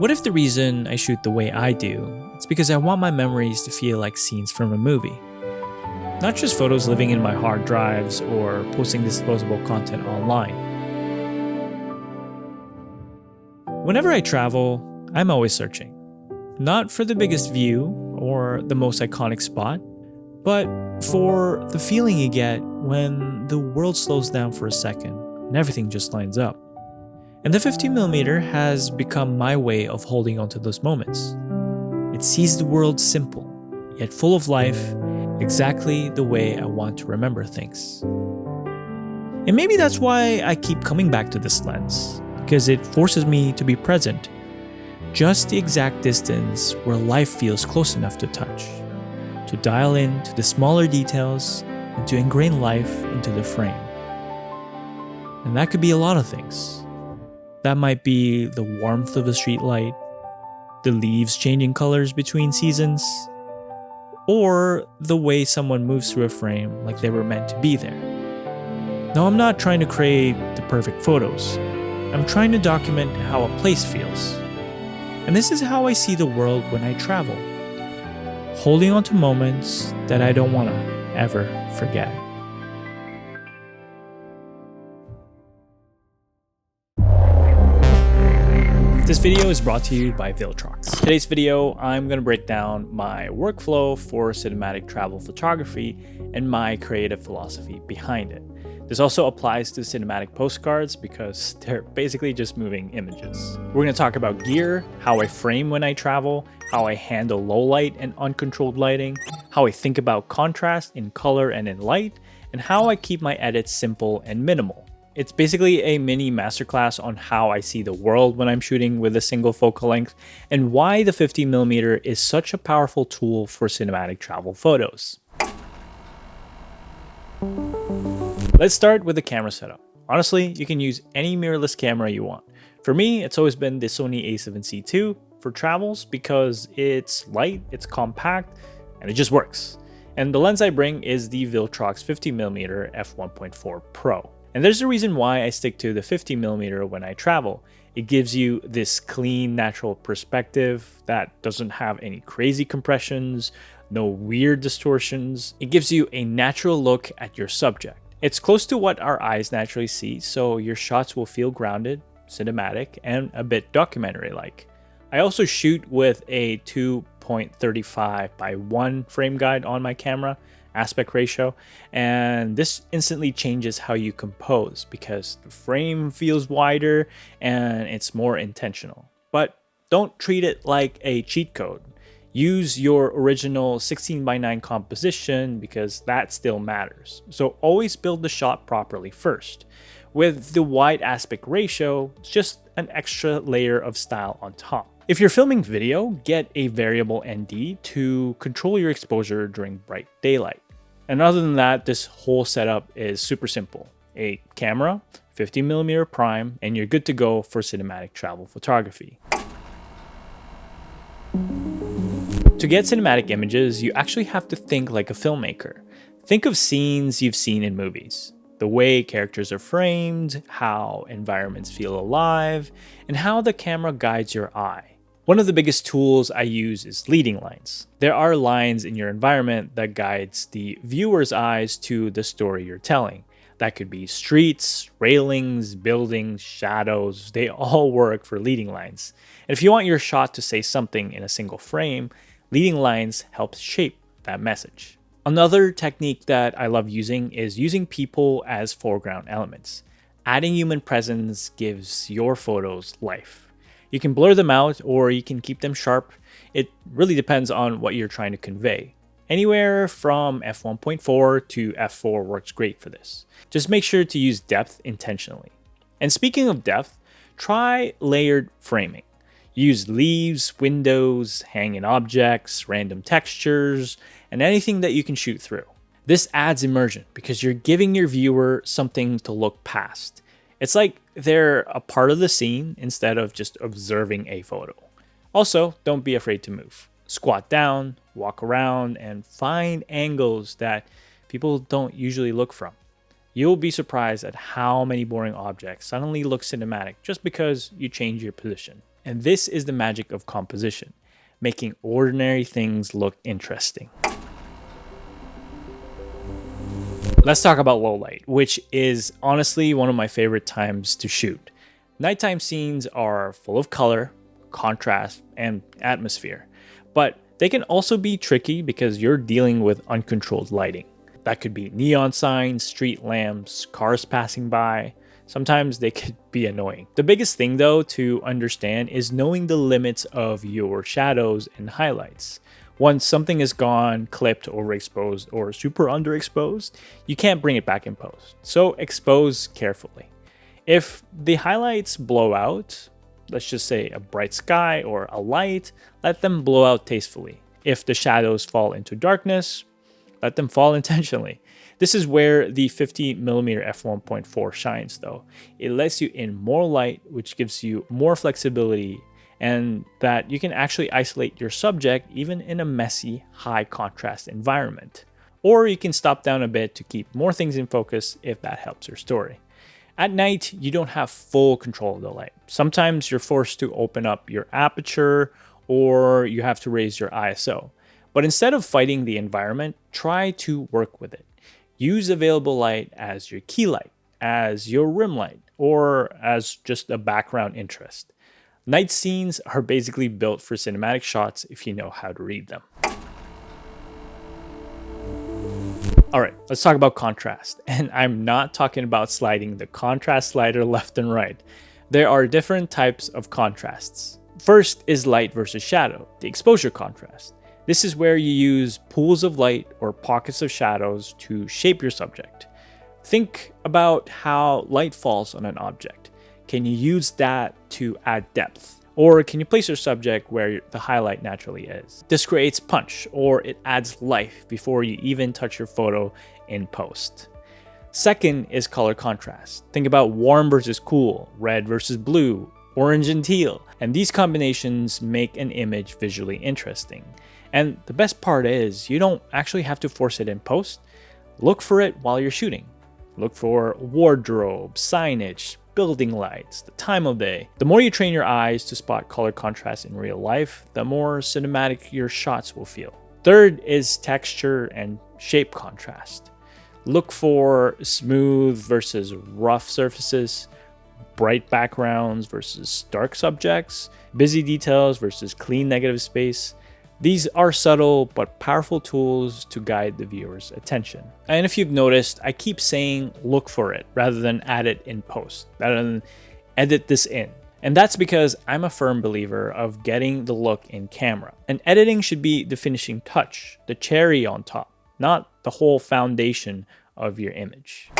What if the reason I shoot the way I do is because I want my memories to feel like scenes from a movie? Not just photos living in my hard drives or posting disposable content online. Whenever I travel, I'm always searching. Not for the biggest view or the most iconic spot, but for the feeling you get when the world slows down for a second and everything just lines up. And the 50mm has become my way of holding on to those moments. It sees the world simple, yet full of life, exactly the way I want to remember things. And maybe that's why I keep coming back to this lens, because it forces me to be present, just the exact distance where life feels close enough to touch, to dial in to the smaller details and to ingrain life into the frame. And that could be a lot of things. That might be the warmth of a street light, the leaves changing colors between seasons, or the way someone moves through a frame like they were meant to be there. Now, I'm not trying to create the perfect photos. I'm trying to document how a place feels. And this is how I see the world when I travel, holding on to moments that I don't want to ever forget. This video is brought to you by Viltrox. Today's video, I'm going to break down my workflow for cinematic travel photography and my creative philosophy behind it. This also applies to cinematic postcards because they're basically just moving images. We're going to talk about gear, how I frame when I travel, how I handle low light and uncontrolled lighting, how I think about contrast in color and in light, and how I keep my edits simple and minimal. It's basically a mini masterclass on how I see the world when I'm shooting with a single focal length and why the 50mm is such a powerful tool for cinematic travel photos. Let's start with the camera setup. Honestly, you can use any mirrorless camera you want. For me, it's always been the Sony a7C II for travels because it's light, it's compact, and it just works. And the lens I bring is the Viltrox 50mm f1.4 Pro. And there's a reason why I stick to the 50mm when I travel. It gives you this clean, natural perspective that doesn't have any crazy compressions, no weird distortions. It gives you a natural look at your subject. It's close to what our eyes naturally see, so your shots will feel grounded, cinematic, and a bit documentary-like. I also shoot with a 2.35 by 1 frame guide on my camera, aspect ratio, and this instantly changes how you compose because the frame feels wider and it's more intentional. But don't treat it like a cheat code. Use your original 16:9 composition because that still matters. So always build the shot properly first. With the wide aspect ratio, it's just an extra layer of style on top. If you're filming video, get a variable ND to control your exposure during bright daylight. And other than that, this whole setup is super simple. A camera, 50mm prime, and you're good to go for cinematic travel photography. To get cinematic images, you actually have to think like a filmmaker. Think of scenes you've seen in movies. The way characters are framed, how environments feel alive, and how the camera guides your eye. One of the biggest tools I use is leading lines. There are lines in your environment that guides the viewer's eyes to the story you're telling. That could be streets, railings, buildings, shadows. They all work for leading lines. And if you want your shot to say something in a single frame, leading lines help shape that message. Another technique that I love using is using people as foreground elements. Adding human presence gives your photos life. You can blur them out or you can keep them sharp. It really depends on what you're trying to convey. Anywhere from f1.4 to f4 works great for this. Just make sure to use depth intentionally. And speaking of depth, try layered framing. Use leaves, windows, hanging objects, random textures, and anything that you can shoot through. This adds immersion because you're giving your viewer something to look past. It's like they're a part of the scene instead of just observing a photo. Also, don't be afraid to move. Squat down, walk around, and find angles that people don't usually look from. You'll be surprised at how many boring objects suddenly look cinematic just because you change your position. And this is the magic of composition, making ordinary things look interesting. Let's talk about low light, which is honestly one of my favorite times to shoot. Nighttime scenes are full of color, contrast, and atmosphere, but they can also be tricky because you're dealing with uncontrolled lighting. That could be neon signs, street lamps, cars passing by. Sometimes they could be annoying. The biggest thing though to understand is knowing the limits of your shadows and highlights. Once something is gone, clipped, overexposed, or super underexposed, you can't bring it back in post. So expose carefully. If the highlights blow out, let's just say a bright sky or a light, let them blow out tastefully. If the shadows fall into darkness, let them fall intentionally. This is where the 50mm f1.4 shines though. It lets you in more light, which gives you more flexibility, and that you can actually isolate your subject even in a messy, high contrast environment. Or you can stop down a bit to keep more things in focus if that helps your story. At night, you don't have full control of the light. Sometimes you're forced to open up your aperture or you have to raise your ISO. But instead of fighting the environment, try to work with it. Use available light as your key light, as your rim light, or as just a background interest. Night scenes are basically built for cinematic shots if you know how to read them. Alright, let's talk about contrast. And I'm not talking about sliding the contrast slider left and right. There are different types of contrasts. First is light versus shadow, the exposure contrast. This is where you use pools of light or pockets of shadows to shape your subject. Think about how light falls on an object. Can you use that to add depth? Or can you place your subject where the highlight naturally is? This creates punch, or it adds life before you even touch your photo in post. Second is color contrast. Think about warm versus cool, red versus blue, orange and teal. And these combinations make an image visually interesting. And the best part is you don't actually have to force it in post. Look for it while you're shooting. Look for wardrobe, signage, building lights, the time of day. The more you train your eyes to spot color contrast in real life, the more cinematic your shots will feel. Third is texture and shape contrast. Look for smooth versus rough surfaces, bright backgrounds versus dark subjects, busy details versus clean negative space. These are subtle but powerful tools to guide the viewer's attention. And if you've noticed, I keep saying look for it rather than add it in post, rather than edit this in. And that's because I'm a firm believer of getting the look in camera. And editing should be the finishing touch, the cherry on top, not the whole foundation of your image.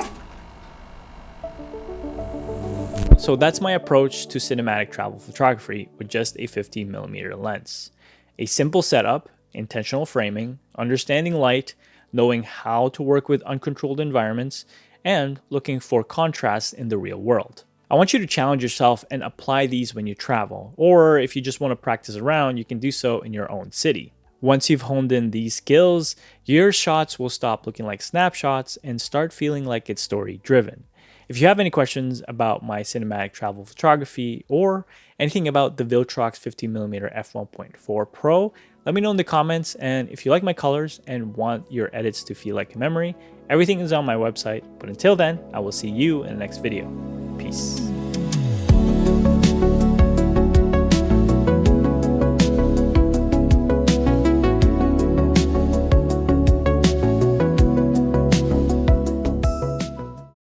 So that's my approach to cinematic travel photography with just a 50mm lens. A simple setup, intentional framing, understanding light, knowing how to work with uncontrolled environments, and looking for contrast in the real world. I want you to challenge yourself and apply these when you travel, or if you just want to practice around, you can do so in your own city. Once you've honed in these skills, your shots will stop looking like snapshots and start feeling like it's story-driven. If you have any questions about my cinematic travel photography or anything about the Viltrox 50mm f1.4 Pro, let me know in the comments. And if you like my colors and want your edits to feel like a memory, everything is on my website. But until then, I will see you in the next video. Peace.